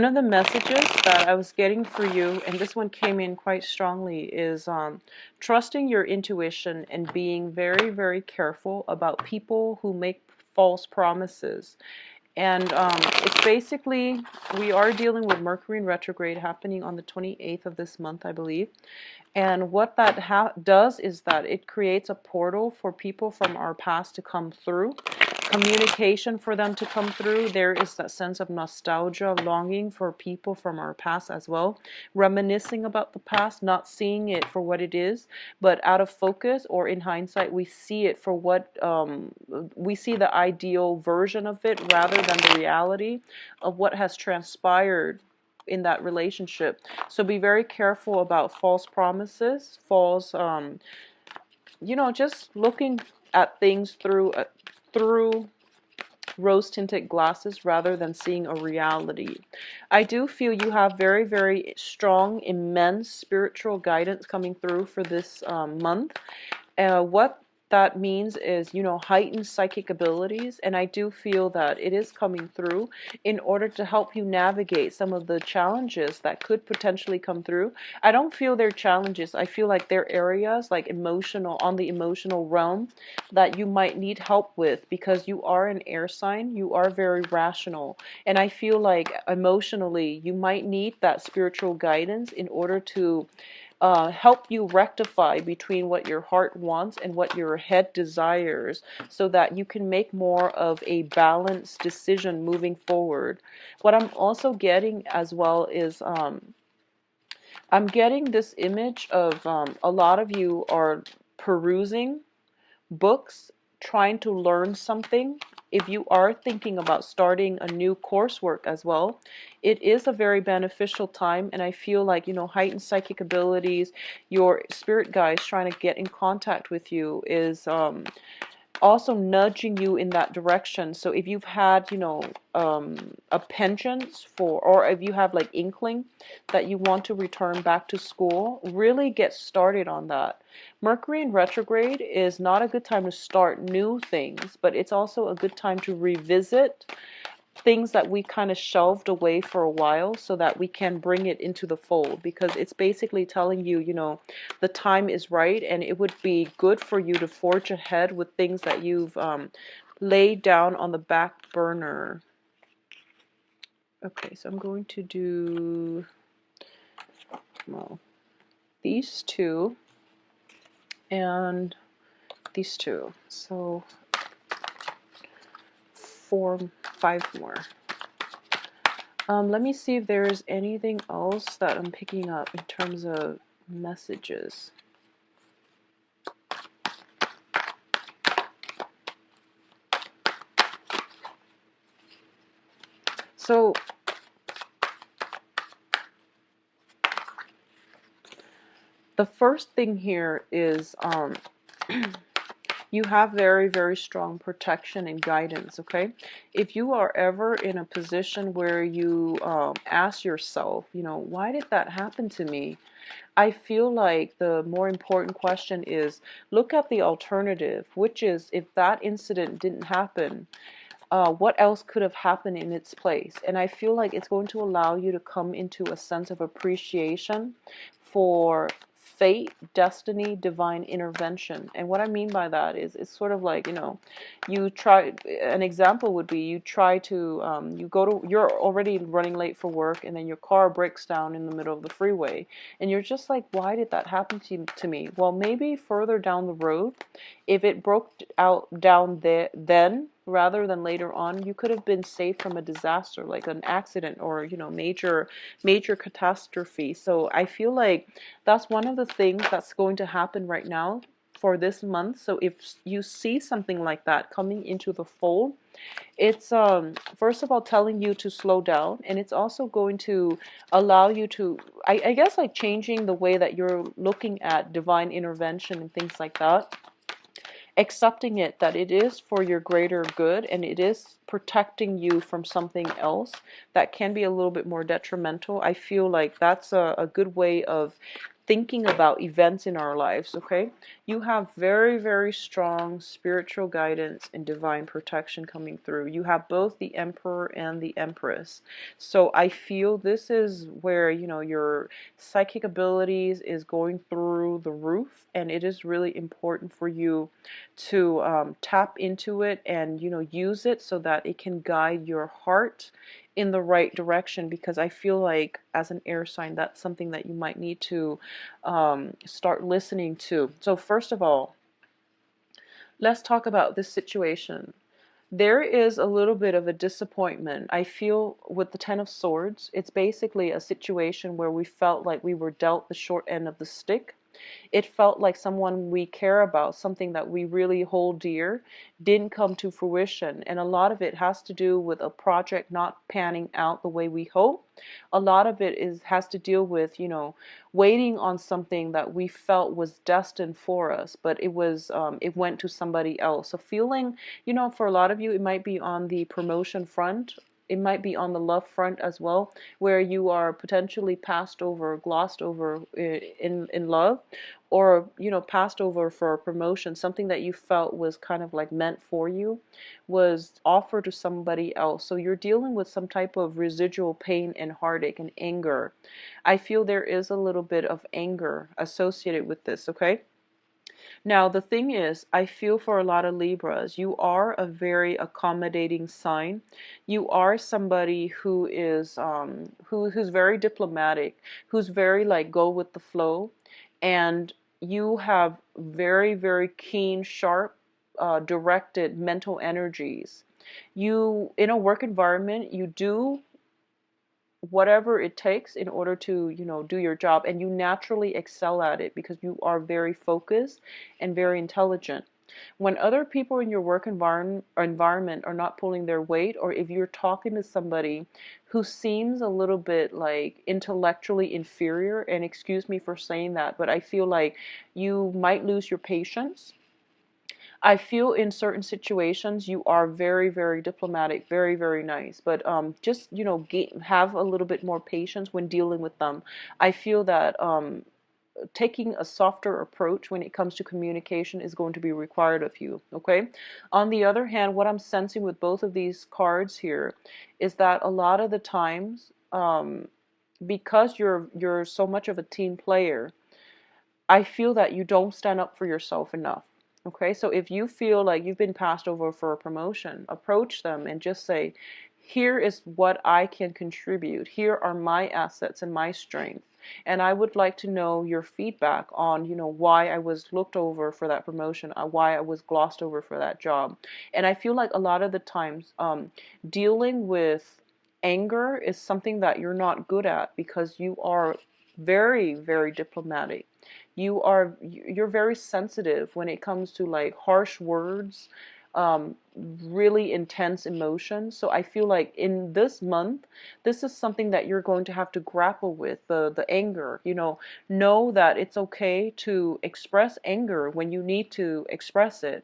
One of the messages that I was getting for you, and this one came in quite strongly, is trusting your intuition and being very, very careful about people who make false promises. And it's basically, we are dealing with Mercury in retrograde happening on the 28th of this month, I believe. And what that does is that it creates a portal for people from our past to come through, communication for them to come through. There is that sense of nostalgia, longing for people from our past as well, reminiscing about the past, not seeing it for what it is, but out of focus or in hindsight, we see it for what we see the ideal version of it rather than the reality of what has transpired in that relationship. So be very careful about false promises, false, just looking at things through rose-tinted glasses rather than seeing a reality. I do feel you have very, very strong, immense spiritual guidance coming through for this month. What that means is, heightened psychic abilities, and I do feel that it is coming through in order to help you navigate some of the challenges that could potentially come through. I don't feel they're challenges. I feel like they're areas like on the emotional realm that you might need help with because you are an air sign. You are very rational, and I feel like emotionally you might need that spiritual guidance in order to help you rectify between what your heart wants and what your head desires so that you can make more of a balanced decision moving forward. What I'm also getting as well is I'm getting this image of a lot of you are perusing books, trying to learn something. If you are thinking about starting a new coursework as well, it is a very beneficial time. And I feel like, heightened psychic abilities, your spirit guides trying to get in contact with you is also nudging you in that direction. So if you've had, a penchant for, or if you have like inkling that you want to return back to school, really get started on that. Mercury in retrograde is not a good time to start new things, but it's also a good time to revisit things that we kind of shelved away for a while so that we can bring it into the fold, because it's basically telling you, the time is right and it would be good for you to forge ahead with things that you've laid down on the back burner. Okay, so I'm going to do, well, these two and these two. So 5 more. Let me see if there's anything else that I'm picking up in terms of messages. So the first thing here is you have very, very strong protection and guidance, okay? If you are ever in a position where you ask yourself, why did that happen to me? I feel like the more important question is look at the alternative, which is if that incident didn't happen, what else could have happened in its place? And I feel like it's going to allow you to come into a sense of appreciation for fate, destiny, divine intervention. And what I mean by that is it's sort of like, you try, an example would be you try to, you're already running late for work and then your car breaks down in the middle of the freeway. And you're just like, why did that happen to me? Well, maybe further down the road, if it broke out down there then, rather than later on, you could have been saved from a disaster like an accident or major catastrophe. So I feel like that's one of the things that's going to happen right now for this month. So if you see something like that coming into the fold, it's first of all telling you to slow down, and it's also going to allow you to, I guess, like changing the way that you're looking at divine intervention and things like that, accepting it that it is for your greater good and it is protecting you from something else that can be a little bit more detrimental. I feel like that's a good way of thinking about events in our lives, okay? You have very, very strong spiritual guidance and divine protection coming through. You have both the Emperor and the Empress. So I feel this is where, you know, your psychic abilities is going through the roof, and it is really important for you to tap into it and, you know, use it so that it can guide your heart in the right direction, because I feel like as an air sign, that's something that you might need to start listening to. So first of all, let's talk about this situation. There is a little bit of a disappointment. I feel with the Ten of Swords, it's basically a situation where we felt like we were dealt the short end of the stick. It felt like someone we care about, something that we really hold dear, didn't come to fruition. And a lot of it has to do with a project not panning out the way we hope. A lot of it has to deal with, you know, waiting on something that we felt was destined for us, but it went to somebody else. So feeling, you know, for a lot of you, it might be on the promotion front. It might be on the love front as well, where you are potentially passed over, glossed over in love, or, you know, passed over for a promotion. Something that you felt was kind of like meant for you was offered to somebody else. So you're dealing with some type of residual pain and heartache and anger. I feel there is a little bit of anger associated with this, okay? Now, the thing is, I feel for a lot of Libras, you are a very accommodating sign. You are somebody who is who's very diplomatic, who's very like go with the flow, and you have very, very keen, sharp, directed mental energies. You, in a work environment, you do whatever it takes in order to, you know, do your job, and you naturally excel at it because you are very focused and very intelligent. When other people in your work environment are not pulling their weight, or if you're talking to somebody who seems a little bit like intellectually inferior, and excuse me for saying that, but I feel like you might lose your patience. I feel in certain situations you are very, very diplomatic, very, very nice, but just, you know, have a little bit more patience when dealing with them. I feel that taking a softer approach when it comes to communication is going to be required of you, okay? On the other hand, what I'm sensing with both of these cards here is that a lot of the times, because you're so much of a team player, I feel that you don't stand up for yourself enough. Okay, so if you feel like you've been passed over for a promotion, approach them and just say, here is what I can contribute. Here are my assets and my strength. And I would like to know your feedback on, you know, why I was looked over for that promotion, why I was glossed over for that job. And I feel like a lot of the times, dealing with anger is something that you're not good at because you are very, very diplomatic. You're very sensitive when it comes to like harsh words, really intense emotions. So I feel like in this month, this is something that you're going to have to grapple with, the anger. You know that it's okay to express anger when you need to express it.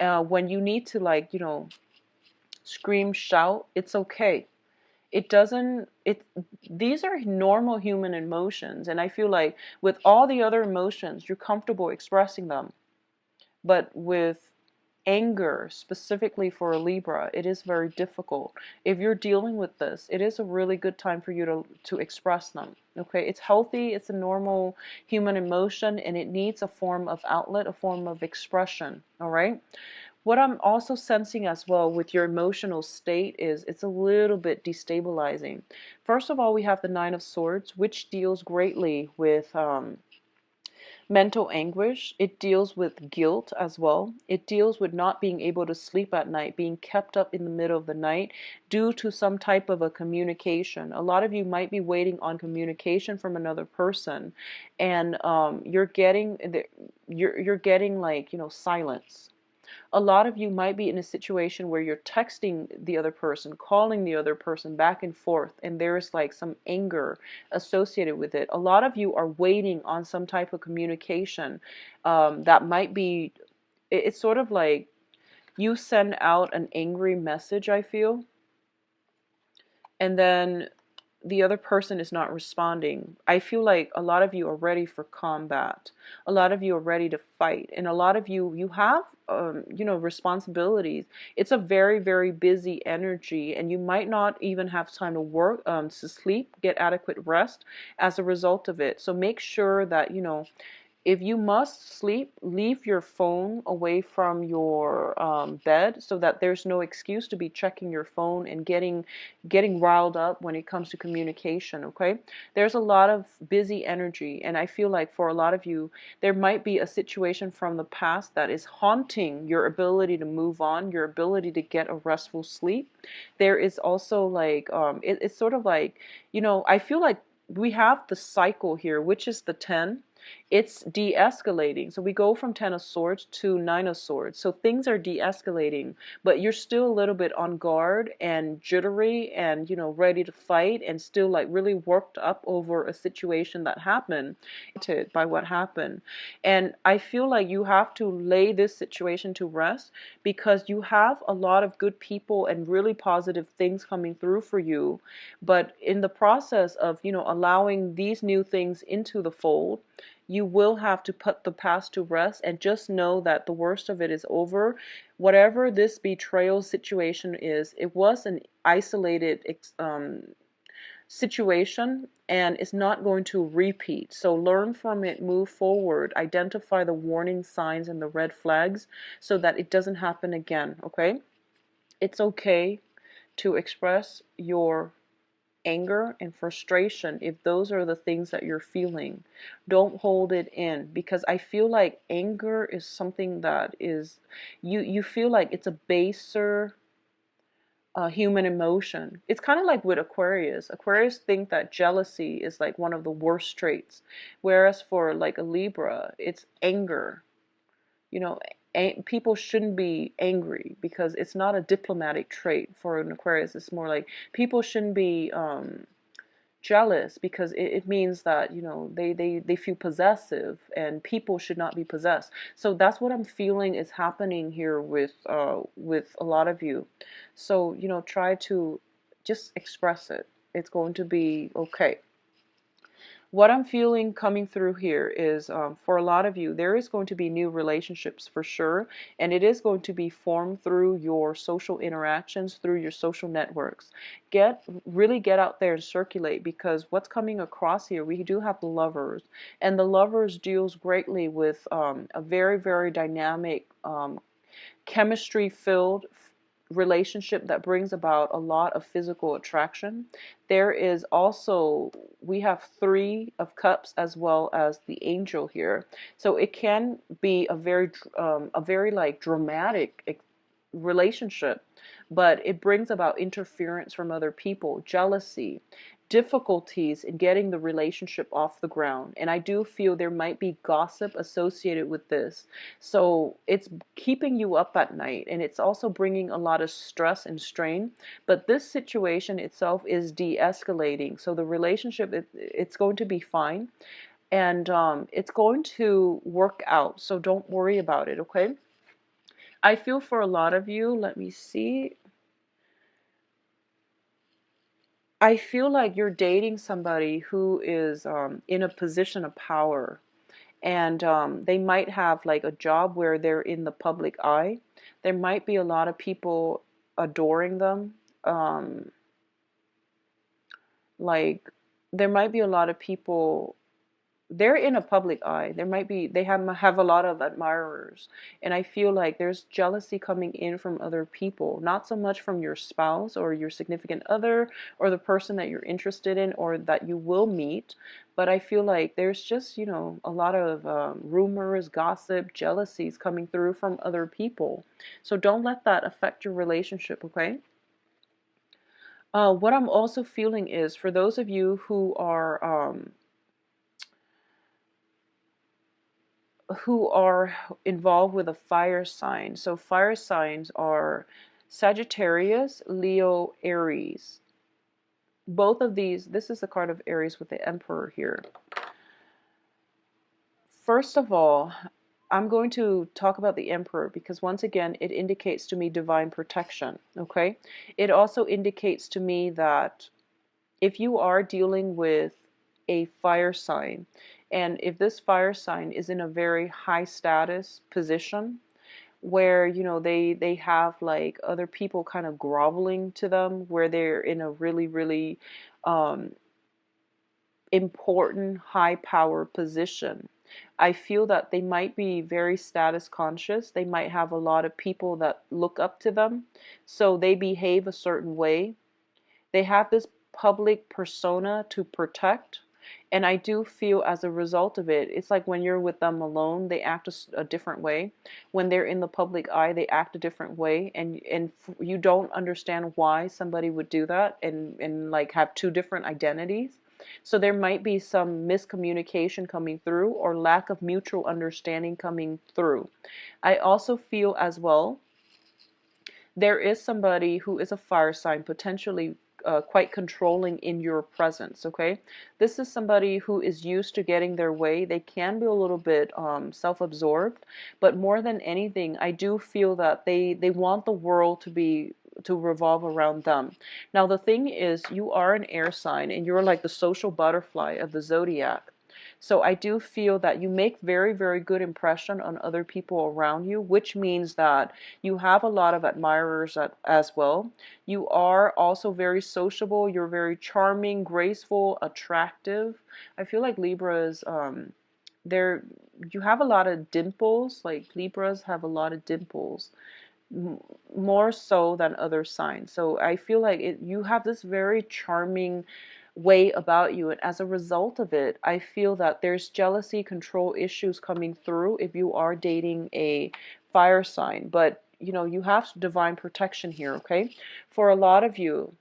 When you need to, like, you know, scream, shout, it's okay. It doesn't it These are normal human emotions, and I feel like with all the other emotions you're comfortable expressing them, but with anger, specifically for a Libra, it is very difficult. If you're dealing with this, it is a really good time for you to express them. Okay, it's healthy, it's a normal human emotion, and it needs a form of outlet, a form of expression. All right. What I'm also sensing as well with your emotional state is it's a little bit destabilizing. First of all, we have the Nine of Swords, which deals greatly with mental anguish. It deals with guilt as well. It deals with not being able to sleep at night, being kept up in the middle of the night due to some type of a communication. A lot of you might be waiting on communication from another person, and you're getting, like, you know, silence. A lot of you might be in a situation where you're texting the other person, calling the other person back and forth, and there's like some anger associated with it. A lot of you are waiting on some type of communication that might be, it's sort of like you send out an angry message, I feel, and then the other person is not responding. I feel like a lot of you are ready for combat. A lot of you are ready to fight, and a lot of you have responsibilities. It's a very, very busy energy, and you might not even have time to work, to sleep, get adequate rest as a result of it. So make sure that if you must sleep, leave your phone away from your bed, so that there's no excuse to be checking your phone and getting riled up when it comes to communication, okay? There's a lot of busy energy, and I feel like for a lot of you, there might be a situation from the past that is haunting your ability to move on, your ability to get a restful sleep. There is also like, it's sort of like, I feel like we have the cycle here, which is the 10. It's de-escalating. So we go from 10 of swords to 9 of swords. So things are de-escalating, but you're still a little bit on guard and jittery and, ready to fight, and still like really worked up over a situation that happened, by what happened. And I feel like you have to lay this situation to rest, because you have a lot of good people and really positive things coming through for you. But in the process of, allowing these new things into the fold, you will have to put the past to rest and just know that the worst of it is over. Whatever this betrayal situation is, it was an isolated situation, and it's not going to repeat. So learn from it, move forward, identify the warning signs and the red flags so that it doesn't happen again, okay? It's okay to express your anger and frustration if those are the things that you're feeling. Don't hold it in, because I feel like anger is something that is, you feel like it's a baser human emotion. It's kind of like with Aquarius. Aquarius think that jealousy is like one of the worst traits, whereas for like a Libra, it's anger. You know, people shouldn't be angry because it's not a diplomatic trait. For an Aquarius, it's more like people shouldn't be jealous, because it means that they feel possessive, and people should not be possessed. So that's what I'm feeling is happening here with a lot of you. So try to just express it. It's going to be okay. What I'm feeling coming through here is, for a lot of you, there is going to be new relationships for sure, and it is going to be formed through your social interactions, through your social networks. Really get out there and circulate, because what's coming across here, we do have the Lovers, and the Lovers deals greatly with a very, very dynamic, chemistry-filled relationship that brings about a lot of physical attraction. There is also, we have 3 of Cups as well as the Angel here. So it can be a very like dramatic relationship, but it brings about interference from other people, jealousy, difficulties in getting the relationship off the ground. And I do feel there might be gossip associated with this. So it's keeping you up at night, and it's also bringing a lot of stress and strain. But this situation itself is de-escalating. So the relationship, it's going to be fine. And it's going to work out. So don't worry about it, okay? I feel for a lot of you, let me see. I feel like you're dating somebody who is in a position of power, and they might have like a job where they're in the public eye. There might be a lot of people adoring them. Like there might be a lot of people, they're in a public eye. They have a lot of admirers, and I feel like there's jealousy coming in from other people, not so much from your spouse or your significant other or the person that you're interested in or that you will meet, but I feel like there's just a lot of rumors, gossip, jealousies coming through from other people. So don't let that affect your relationship, okay? What I'm also feeling is, for those of you who are involved with a fire sign. So fire signs are Sagittarius, Leo, Aries. Both of these, this is the card of Aries with the Emperor here. First of all, I'm going to talk about the Emperor because once again, it indicates to me divine protection, okay? It also indicates to me that if you are dealing with a fire sign, and if this fire sign is in a very high status position, where they have like other people kind of groveling to them, where they're in a really really um, important high power position, I feel that they might be very status conscious. They might have a lot of people that look up to them, so they behave a certain way. They have this public persona to protect. And I do feel as a result of it, it's like when you're with them alone, they act a different way. When they're in the public eye, they act a different way. And you don't understand why somebody would do that, and like have two different identities. So there might be some miscommunication coming through, or lack of mutual understanding coming through. I also feel as well there is somebody who is a fire sign, potentially quite controlling in your presence, okay? This is somebody who is used to getting their way. They can be a little bit self-absorbed, but more than anything, I do feel that they want the world to revolve around them. Now, the thing is, you are an air sign, and you're like the social butterfly of the zodiac. So I do feel that you make very, very good impression on other people around you, which means that you have a lot of admirers as well. You are also very sociable. You're very charming, graceful, attractive. I feel like Libras, they're, you have a lot of dimples. Like Libras have a lot of dimples, more so than other signs. So I feel like you have this very charming way about you, and as a result of it, I feel that there's jealousy, control issues coming through if you are dating a fire sign. But you have divine protection here, okay? For a lot of you,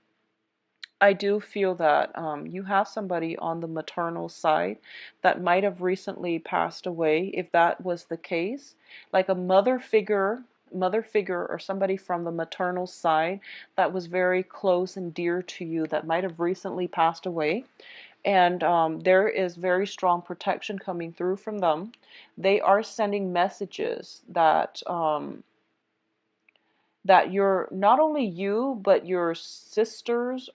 I do feel that you have somebody on the maternal side that might have recently passed away. If that was the case, like a mother figure or somebody from the maternal side that was very close and dear to you that might have recently passed away. And there is very strong protection coming through from them. They are sending messages that you're not only you, but your sisters,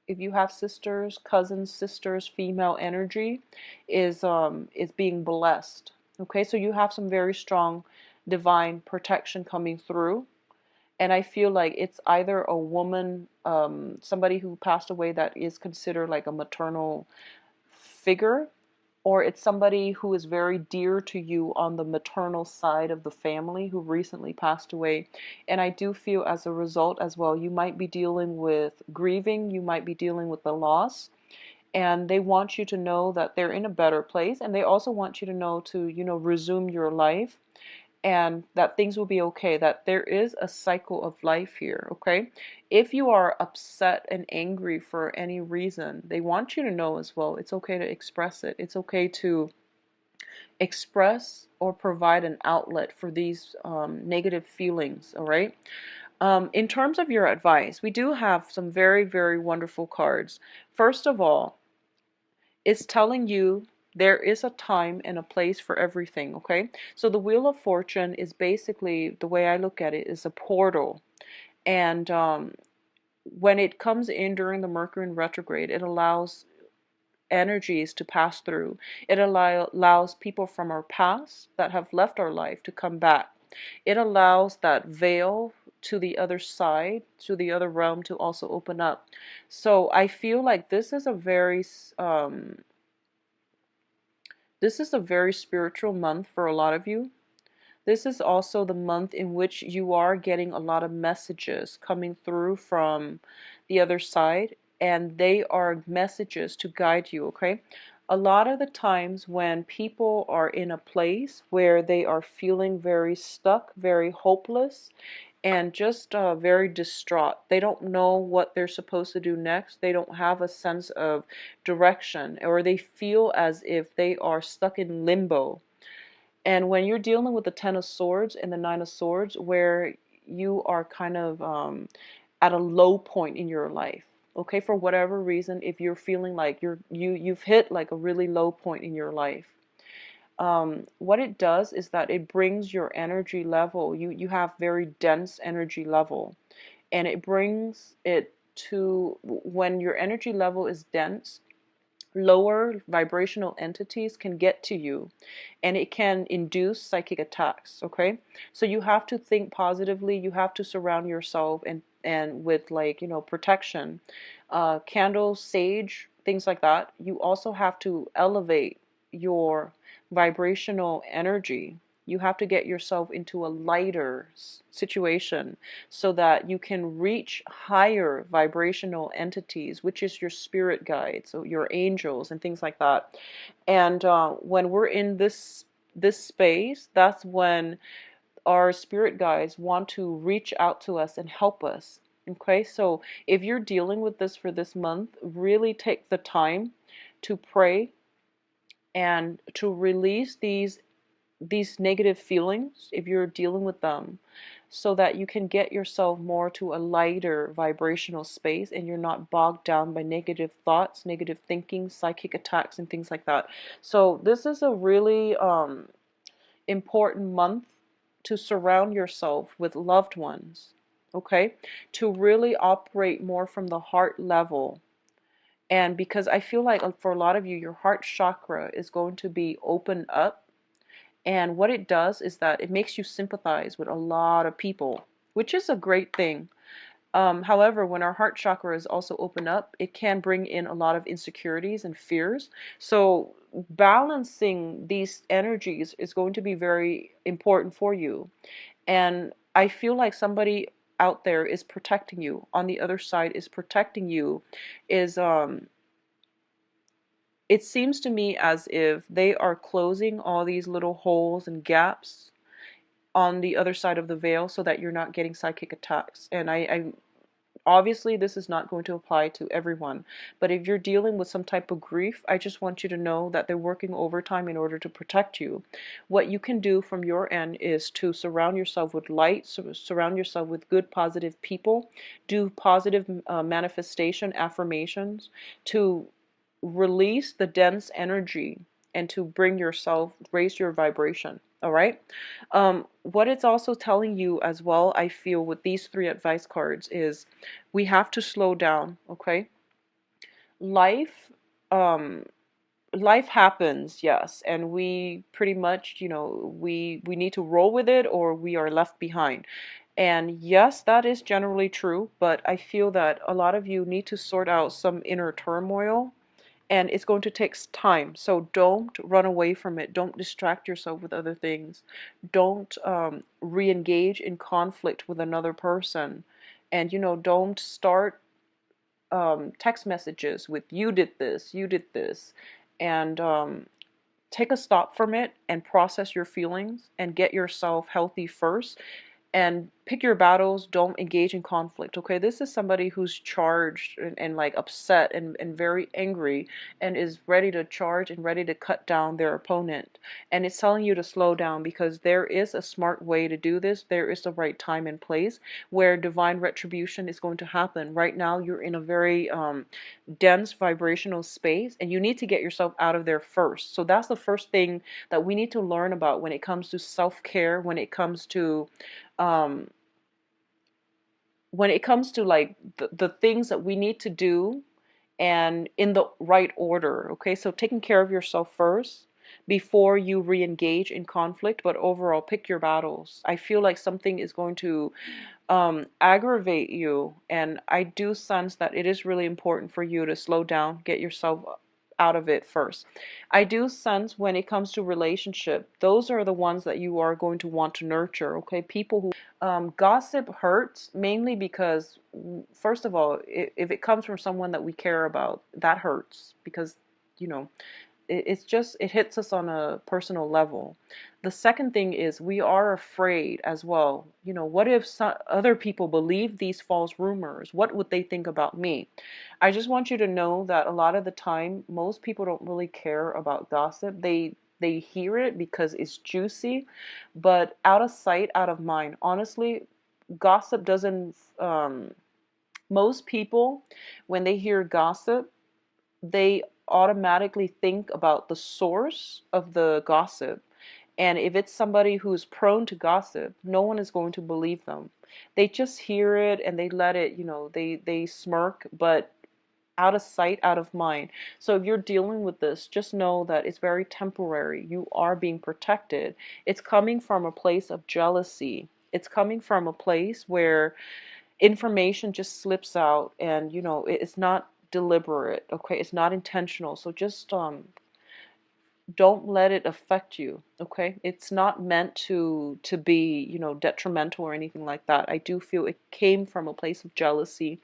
if you have sisters, cousins, sisters, female energy is being blessed. Okay, so you have some very strong divine protection coming through. And I feel like it's either a woman, somebody who passed away that is considered like a maternal figure, or it's somebody who is very dear to you on the maternal side of the family who recently passed away. And I do feel as a result as well, you might be dealing with grieving, you might be dealing with the loss. And they want you to know that they're in a better place. And they also want you to know to, resume your life, and that things will be okay, that there is a cycle of life here, okay? If you are upset and angry for any reason, they want you to know as well, it's okay to express it. It's okay to express or provide an outlet for these negative feelings, all right? In terms of your advice, we do have some very, very wonderful cards. First of all, it's telling you there is a time and a place for everything, okay? So the Wheel of Fortune is basically, the way I look at it, is a portal. And when it comes in during the Mercury in retrograde, it allows energies to pass through. It allows people from our past that have left our life to come back. It allows that veil to the other side, to the other realm, to also open up. So I feel like this is a very spiritual month for a lot of you. This is also the month in which you are getting a lot of messages coming through from the other side, and they are messages to guide you, okay? A lot of the times when people are in a place where they are feeling very stuck, very hopeless, and just very distraught. They don't know what they're supposed to do next. They don't have a sense of direction, or they feel as if they are stuck in limbo. And when you're dealing with the Ten of Swords and the Nine of Swords, where you are kind of at a low point in your life, okay, for whatever reason, if you're feeling like you've hit like a really low point in your life, what it does is that it brings your energy level. You have very dense energy level, and it brings it to, when your energy level is dense, lower vibrational entities can get to you, and it can induce psychic attacks. Okay, so you have to think positively. You have to surround yourself and with, like, protection, candles, sage, things like that. You also have to elevate your vibrational energy. You have to get yourself into a lighter situation so that you can reach higher vibrational entities, which is your spirit guides, so your angels and things like that. And when we're in this space, that's when our spirit guides want to reach out to us and help us. Okay, so if you're dealing with this for this month, really take the time to pray and to release these negative feelings if you're dealing with them, so that you can get yourself more to a lighter vibrational space and you're not bogged down by negative thoughts, negative thinking, psychic attacks, and things like that. So this is a really important month to surround yourself with loved ones, okay? To really operate more from the heart level. And because I feel like for a lot of you, your heart chakra is going to be opened up. And what it does is that it makes you sympathize with a lot of people, which is a great thing. However, when our heart chakra is also open up, it can bring in a lot of insecurities and fears. So balancing these energies is going to be very important for you. And I feel like somebody out there is protecting you. On the other side is protecting you. Is It seems to me as if they are closing all these little holes and gaps on the other side of the veil so that you're not getting psychic attacks. And I obviously this is not going to apply to everyone, but if you're dealing with some type of grief, I just want you to know that they're working overtime in order to protect you. What you can do from your end is to surround yourself with light, surround yourself with good, positive people, do positive manifestation affirmations to release the dense energy and to bring yourself, raise your vibration. All right. What it's also telling you as well, I feel, with these three advice cards is we have to slow down. Okay. Life, um, life happens, yes, and we pretty much, we need to roll with it or we are left behind. And yes, that is generally true, but I feel that a lot of you need to sort out some inner turmoil, and it's going to take time. So don't run away from it. Don't distract yourself with other things. Don't re-engage in conflict with another person. And, don't start text messages with you did this. And take a stop from it and process your feelings and get yourself healthy first, and pick your battles. Don't engage in conflict. Okay, this is somebody who's charged and like upset and very angry and is ready to charge and ready to cut down their opponent. And it's telling you to slow down, because there is a smart way to do this. There is the right time and place where divine retribution is going to happen. Right now you're in a very dense vibrational space, and you need to get yourself out of there first. So that's the first thing that we need to learn about when it comes to self-care, um, when it comes to like the things that we need to do, and in the right order. Okay, so taking care of yourself first before you re-engage in conflict, but overall pick your battles. I feel like something is going to aggravate you, and I do sense that it is really important for you to slow down, get yourself out of it first. I do sense when it comes to relationship, those are the ones that you are going to want to nurture. Okay, people who gossip hurts, mainly because, first of all, if it comes from someone that we care about, that hurts, because you know it's just, it hits us on a personal level. The second thing is we are afraid as well. What if other people believe these false rumors? What would they think about me? I just want you to know that a lot of the time, most people don't really care about gossip. They hear it because it's juicy, but out of sight, out of mind. Honestly, gossip doesn't. Most people, when they hear gossip, they automatically think about the source of the gossip. And if it's somebody who's prone to gossip, no one is going to believe them. They just hear it and they let it, they smirk, but out of sight, out of mind. So if you're dealing with this, just know that it's very temporary. You are being protected. It's coming from a place of jealousy. It's coming from a place where information just slips out, and it's not deliberate, okay? It's not intentional. So just don't let it affect you, okay? It's not meant to be, detrimental or anything like that. I do feel it came from a place of jealousy,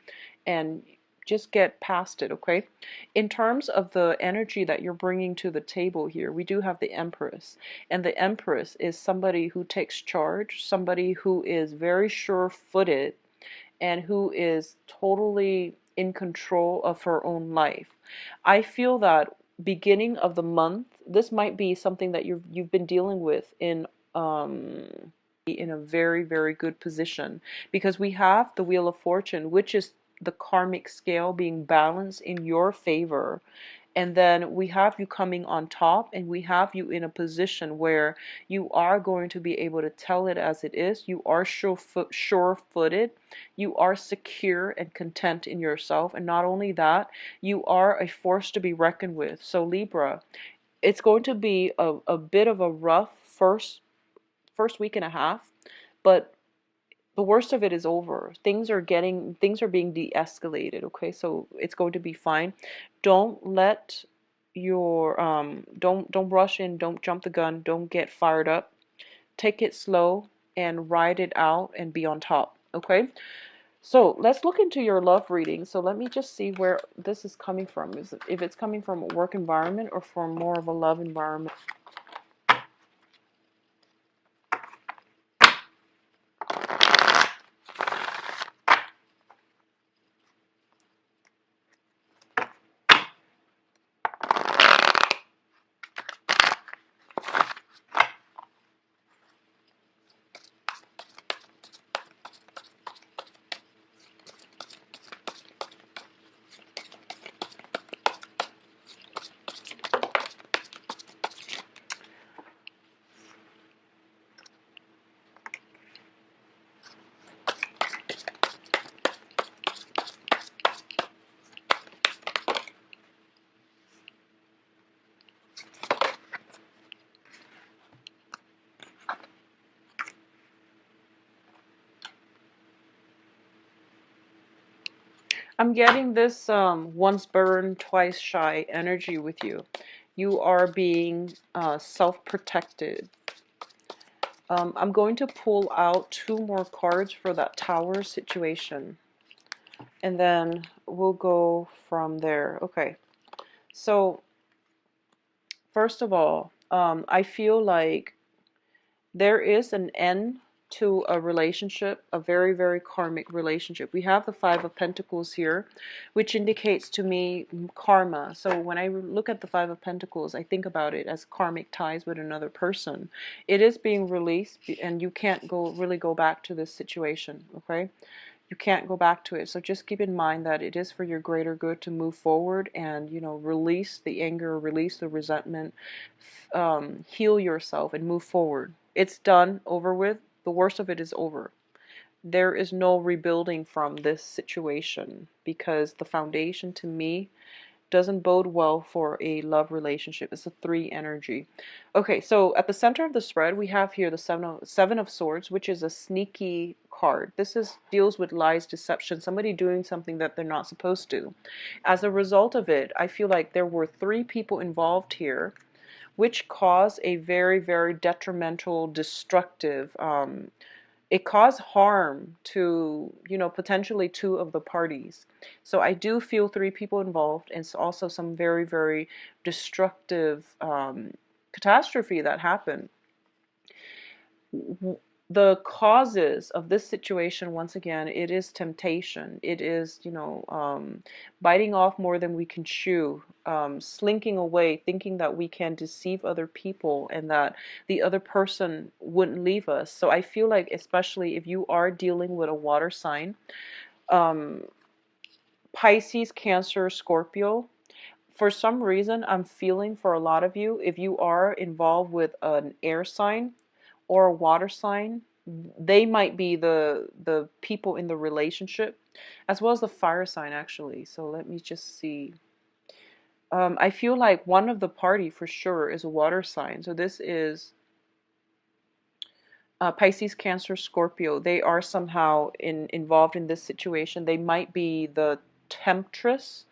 and just get past it, okay? In terms of the energy that you're bringing to the table here, we do have the Empress, and the Empress is somebody who takes charge, somebody who is very sure-footed, and who is totally in control of her own life. I feel that beginning of the month, this might be something that you've been dealing with in a very, very good position, because we have the Wheel of Fortune, which is the karmic scale being balanced in your favor. And then we have you coming on top, and we have you in a position where you are going to be able to tell it as it is. You are sure-footed. You are secure and content in yourself. And not only that, you are a force to be reckoned with. So Libra, it's going to be a bit of a rough first week and a half, but the worst of it is over. Things are being de-escalated, okay? So it's going to be fine. Don't let your don't rush in, don't jump the gun, don't get fired up. Take it slow and ride it out and be on top, okay? So let's look into your love reading. So let me just see where this is coming from. If it's coming from a work environment or from more of a love environment. I'm getting this once burned, twice shy energy with you. You are being self-protected. I'm going to pull out 2 more cards for that tower situation, and then we'll go from there. Okay, so first of all, I feel like there is an end to a relationship, a very, very karmic relationship. We have the Five of Pentacles here, which indicates to me karma. So when I look at the Five of Pentacles, I think about it as karmic ties with another person. It is being released, and you can't really go back to this situation, okay? You can't go back to it. So just keep in mind that it is for your greater good to move forward and, release the anger, release the resentment, heal yourself and move forward. It's done, over with. The worst of it is over. There is no rebuilding from this situation, because the foundation to me doesn't bode well for a love relationship. It's a 3 energy. Okay, so at the center of the spread, we have here the Seven of Swords, which is a sneaky card. This deals with lies, deception, somebody doing something that they're not supposed to. As a result of it, I feel like there were 3 people involved here, which caused a very, very detrimental, destructive, it caused harm to, potentially 2 of the parties. So I do feel 3 people involved, and it's also some very, very destructive catastrophe that happened. The causes of this situation, once again, it is temptation. It is, biting off more than we can chew, slinking away, thinking that we can deceive other people and that the other person wouldn't leave us. So I feel like, especially if you are dealing with a water sign, Pisces, Cancer, Scorpio, for some reason, I'm feeling for a lot of you, if you are involved with an air sign or a water sign, they might be the people in the relationship, as well as the fire sign actually. So let me just see. I feel like one of the party for sure is a water sign. So this is Pisces, Cancer, Scorpio. They are somehow involved in this situation. They might be the temptress,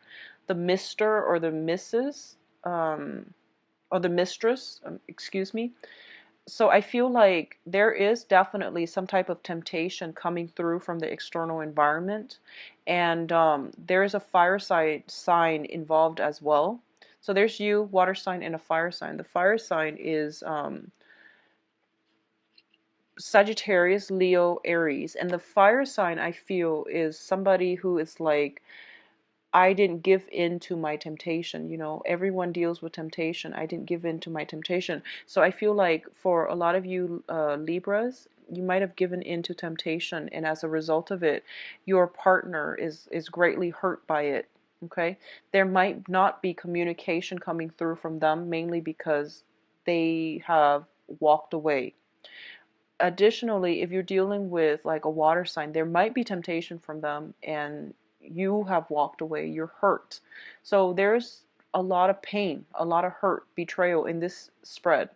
the Mister or the Mrs. Or the mistress. Excuse me. So I feel like there is definitely some type of temptation coming through from the external environment, and there is a fire sign involved as well. So there's you, water sign, and a fire sign. The fire sign is Sagittarius, Leo, Aries, and the fire sign I feel is somebody who is like, I didn't give in to my temptation. You know, everyone deals with temptation. I didn't give in to my temptation. So I feel like for a lot of you Libras, you might have given in to temptation, and as a result of it, your partner is greatly hurt by it. Okay, there might not be communication coming through from them, mainly because they have walked away. Additionally, if you're dealing with like a water sign, there might be temptation from them and you have walked away, you're hurt. So there's a lot of pain, a lot of hurt, betrayal in this spread.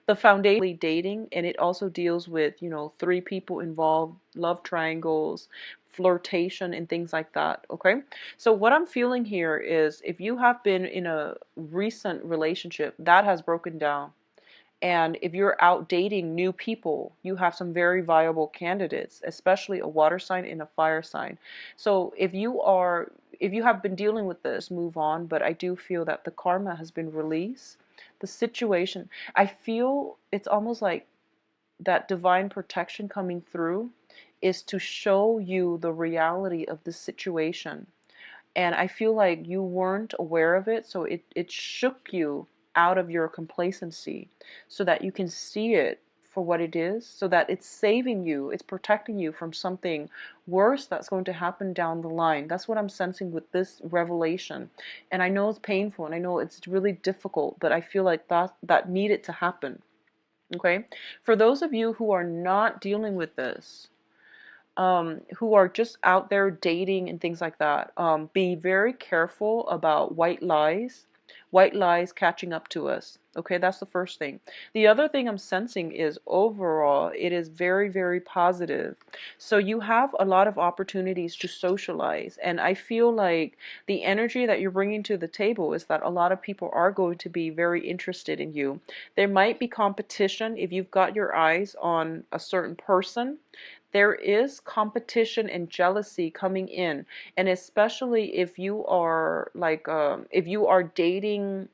The foundation dating, and it also deals with, you know, three people involved, love triangles, flirtation, and things like that. Okay, so what I'm feeling here is if you have been in a recent relationship that has broken down, and if you're out dating new people, you have some very viable candidates, especially a water sign and a fire sign. So if you have been dealing with this, move on. But I do feel that the karma has been released. The situation, I feel it's almost like that divine protection coming through is to show you the reality of the situation. And I feel like you weren't aware of it, so it shook you out of your complacency so that you can see it for what it is, so that it's saving you, it's protecting you from something worse that's going to happen down the line. That's what I'm sensing with this revelation. And I know it's painful and I know it's really difficult, but I feel like that needed to happen. Okay? For those of you who are not dealing with this, who are just out there dating and things like that, be very careful about white lies catching up to us. Okay, that's the first thing. The other thing I'm sensing is overall, it is very, very positive. So you have a lot of opportunities to socialize. And I feel like the energy that you're bringing to the table is that a lot of people are going to be very interested in you. There might be competition if you've got your eyes on a certain person. There is competition and jealousy coming in, and especially if you are like if you are dating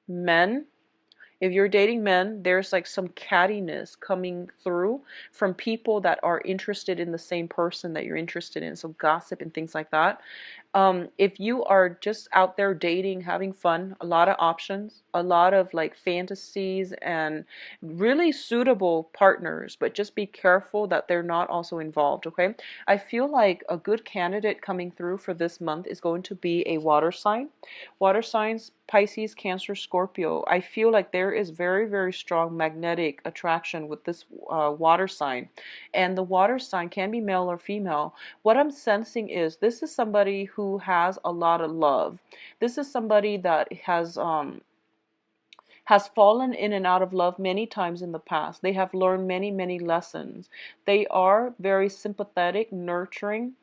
men, if you're dating men, there's like some cattiness coming through from people that are interested in the same person that you're interested in, so gossip and things like that. If you are just out there dating, having fun, a lot of options, a lot of like fantasies and really suitable partners, but just be careful that they're not also involved, okay? I feel like a good candidate coming through for this month is going to be a water sign. Water signs, Pisces, Cancer, Scorpio. I feel like there is very, very strong magnetic attraction with this water sign. And the water sign can be male or female. What I'm sensing is this is somebody who has a lot of love. This is somebody that has fallen in and out of love many times in the past. They have learned many, many lessons. They are very sympathetic, nurturing,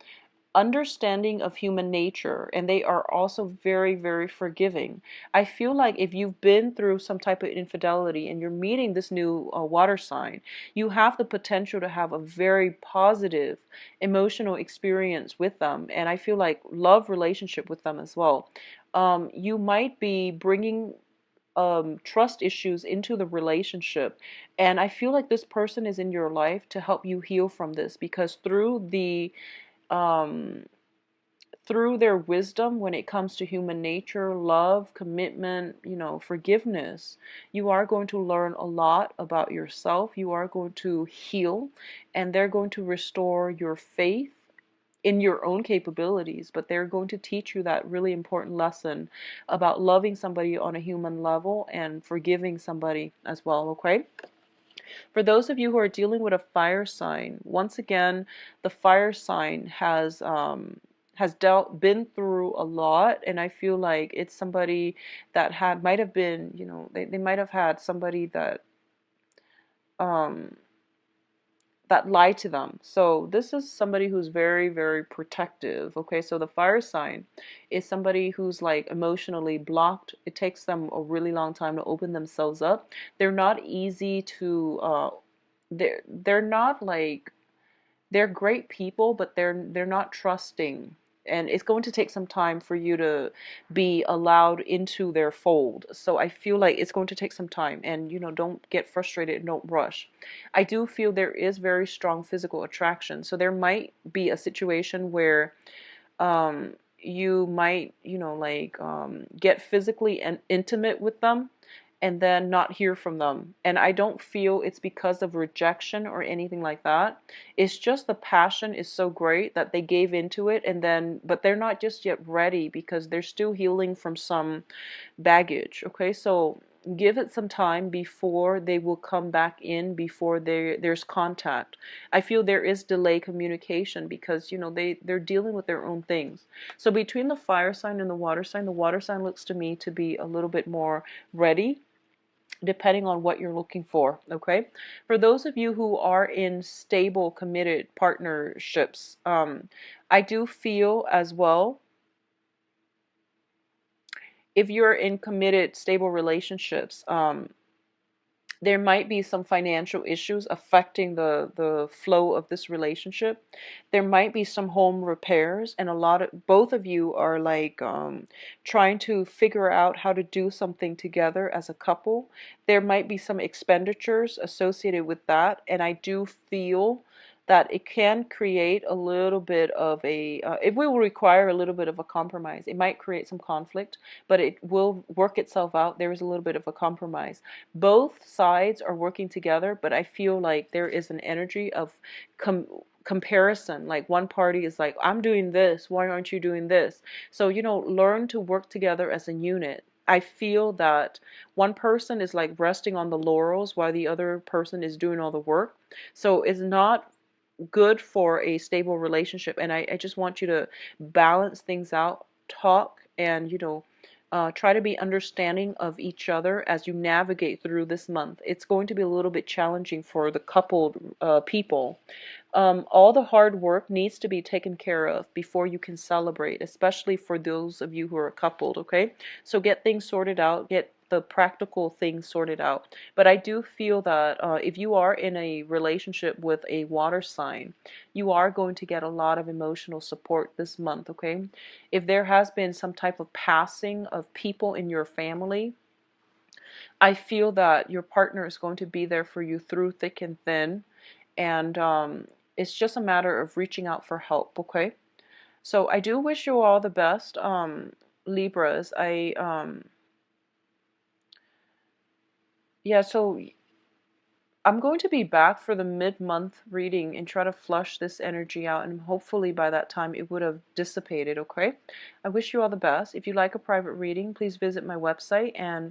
understanding of human nature, and they are also very, very forgiving. I feel like if you've been through some type of infidelity and you're meeting this new water sign, you have the potential to have a very positive emotional experience with them, and I feel like love relationship with them as well. You might be bringing trust issues into the relationship, and I feel like this person is in your life to help you heal from this, because um, through their wisdom when it comes to human nature, love, commitment, you know, forgiveness, you are going to learn a lot about yourself. You are going to heal, and they're going to restore your faith in your own capabilities, but they're going to teach you that really important lesson about loving somebody on a human level and forgiving somebody as well, okay? For those of you who are dealing with a fire sign, once again, the fire sign has been through a lot, and I feel like it's somebody that might have been, they might have had somebody um that lied to them. So this is somebody who's very, very protective. Okay, so the fire sign is somebody who's like emotionally blocked. It takes them a really long time to open themselves up. They're not easy to they're not like, they're great people, but they're not trusting. And it's going to take some time for you to be allowed into their fold. So I feel like it's going to take some time, and don't get frustrated, don't rush. I do feel there is very strong physical attraction. So there might be a situation where you might, get physically and intimate with them and then not hear from them. And I don't feel it's because of rejection or anything like that. It's just the passion is so great that they gave into it, and then, but they're not just yet ready because they're still healing from some baggage. Okay, so give it some time before they will come back in, before there's contact. I feel there is delay communication because they're dealing with their own things. So between the fire sign and the water sign looks to me to be a little bit more ready, depending on what you're looking for. Okay, for those of you who are in stable, committed partnerships, I do feel as well, if you're in committed, stable relationships, there might be some financial issues affecting the flow of this relationship. There might be some home repairs, and both of you are like trying to figure out how to do something together as a couple. There might be some expenditures associated with that, and I do feel that it can create a little bit of it will require a little bit of a compromise. It might create some conflict, but it will work itself out. There is a little bit of a compromise. Both sides are working together, but I feel like there is an energy of comparison. Like one party is like, I'm doing this, why aren't you doing this? So learn to work together as a unit. I feel that one person is like resting on the laurels while the other person is doing all the work. So it's not good for a stable relationship, and I just want you to balance things out, talk, and try to be understanding of each other as you navigate through this month. It's going to be a little bit challenging for the coupled people. All the hard work needs to be taken care of before you can celebrate, especially for those of you who are coupled, okay? So get things sorted out, get the practical things sorted out. But I do feel that if you are in a relationship with a water sign, you are going to get a lot of emotional support this month, okay? If there has been some type of passing of people in your family, I feel that your partner is going to be there for you through thick and thin, and it's just a matter of reaching out for help, okay? So I do wish you all the best, Libras. Yeah, so I'm going to be back for the mid-month reading and try to flush this energy out, and hopefully by that time it would have dissipated, okay? I wish you all the best. If you'd like a private reading, please visit my website, and